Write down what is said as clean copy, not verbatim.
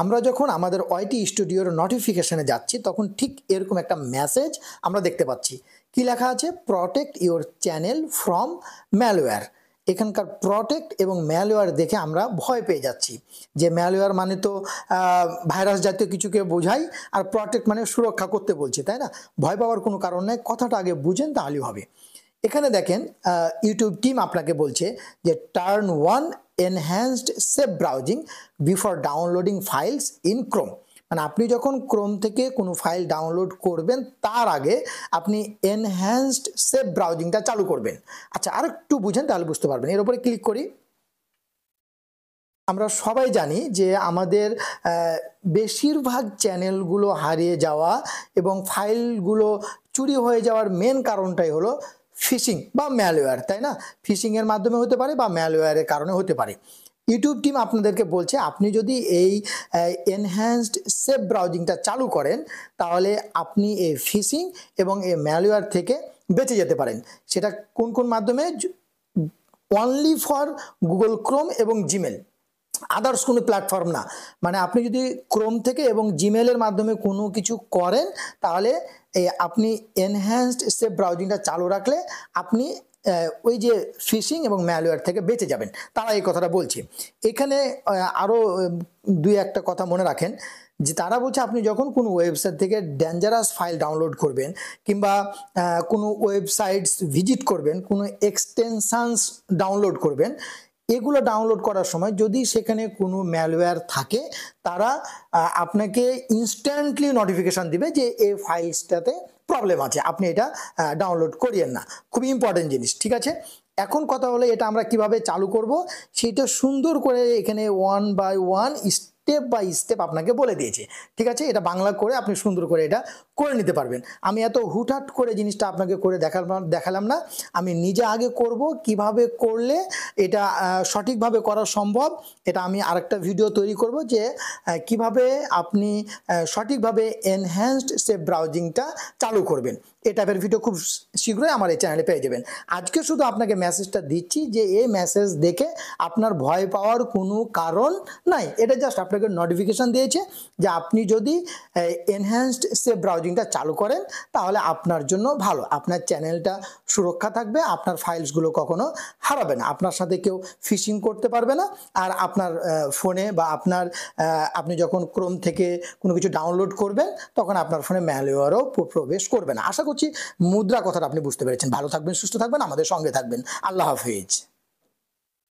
আমরা যখন আমাদের ওয়াইটি স্টুডিওর নোটিফিকেশনে যাচ্ছি তখন ঠিক এরকম একটা মেসেজ আমরা দেখতে পাচ্ছি। কি লেখা আছে? Protect your channel from malware. এখানকার প্রটেক্ট এবং ম্যালওয়্যার দেখে আমরা ভয় পেয়ে যাচ্ছি যে ম্যালওয়্যার মানে তো ভাইরাস জাতীয় কিছুকে বোঝায়, আর প্রটেক্ট মানে সুরক্ষা করতে বলছে, তাই না? ভয় পাওয়ার কোনো কারণ নেই, কথাটা আগে বুঝেন তাহলেই হবে। এখানে দেখেন ইউটিউব টিম আপনাকে বলছে যে turn one enhanced safe browsing before downloading files in Chrome. মানে আপনি যখন ক্রোম থেকে কোনো ফাইল ডাউনলোড করবেন তার আগে আপনি এনহ্যান্সড সেফ ব্রাউজিংটা চালু করবেন। আচ্ছা, আর একটু বুঝেন তাহলে বুঝতে পারবেন। এর উপরে ক্লিক করি। আমরা সবাই জানি যে আমাদের বেশিরভাগ চ্যানেলগুলো হারিয়ে যাওয়া এবং ফাইলগুলো চুরি হয়ে যাওয়ার মেন কারণটাই হলো ফিশিং বা ম্যালওয়্যার, তাই না? ফিশিংয়ের মাধ্যমে হতে পারে বা ম্যালওয়্যারের কারণে হতে পারে। ইউটিউব টিম আপনাদেরকে বলছে আপনি যদি এই এনহ্যান্সড সেফ ব্রাউজিংটা চালু করেন তাহলে আপনি এই ফিশিং এবং এই ম্যালওয়্যার থেকে বেঁচে যেতে পারেন। সেটা কোন কোন মাধ্যমে? অনলি ফর গুগল ক্রোম এবং জিমেল, আদার্স কোনো প্ল্যাটফর্ম না। মানে আপনি যদি ক্রোম থেকে এবং জিমেলের মাধ্যমে কোনো কিছু করেন তাহলে আপনি এনহ্যান্সড সেফ ব্রাউজিংটা চালু রাখলে আপনি ওই যে ফিশিং এবং ম্যালওয়্যার থেকে বেঁচে যাবেন। তারা এই কথাটা বলছে। এখানে আরও দুই একটা কথা মনে রাখেন যে তারা বলছে আপনি যখন কোনো ওয়েবসাইট থেকে ডেঞ্জারাস ফাইল ডাউনলোড করবেন কিংবা কোনো ওয়েবসাইটস ভিজিট করবেন, কোনো এক্সটেনশনস ডাউনলোড করবেন, এগুলো ডাউনলোড করার সময় যদি সেখানে কোনো ম্যালওয়্যার থাকে তারা আপনাকে ইনস্ট্যান্টলি নোটিফিকেশান দিবে যে এই ফাইলসটাতে প্রবলেম আছে, আপনি এটা ডাউনলোড করিয়েন না। খুব ইম্পর্টেন্ট জিনিস, ঠিক আছে? এখন কথা হলো এটা আমরা কিভাবে চালু করব সেটা সুন্দর করে এখানে one by one step by step আপনাকে বলে দিয়েছে, ঠিক আছে? এটা বাংলা করে আপনি সুন্দর করে এটা করে নিতে পারবেন। আমি এত হুটহাট করে জিনিসটা আপনাকে করে দেখালাম না, আমি নিজে আগে করব, কিভাবে করলে এটা সঠিকভাবে করা সম্ভব এটা আমি আরেকটা ভিডিও তৈরি করব যে কিভাবে আপনি সঠিকভাবে এনহ্যান্সড সেফ ব্রাউজিংটা চালু করবেন। এই টাইপের ভিডিও খুব শীঘ্রই আমার এই চ্যানেলে পেয়ে যাবেন। আজকে শুধু আপনাকে মেসেজটা দিচ্ছি যে এই মেসেজ দেখে আপনার ভয় পাওয়ার কোনো কারণ নাই। এটা জাস্ট আপনাকে নোটিফিকেশান দিয়েছে যে আপনি যদি এনহ্যান্সড সেফ ব্রাউজিংটা চালু করেন তাহলে আপনার জন্য ভালো, আপনার চ্যানেলটা সুরক্ষা থাকবে, আপনার ফাইলসগুলো কখনো হারাবে না, আপনার সাথে কেউ ফিশিং করতে পারবে না, আর আপনার ফোনে বা আপনি যখন ক্রোম থেকে কোনো কিছু ডাউনলোড করবেন তখন আপনার ফোনে ম্যালওয়্যারও প্রবেশ করবে না। আশা করছি মুদ্রা কথাটা আপনি বুঝতে পেরেছেন। ভালো থাকবেন, সুস্থ থাকবেন, আমাদের সঙ্গে থাকবেন। আল্লাহ হাফিজ।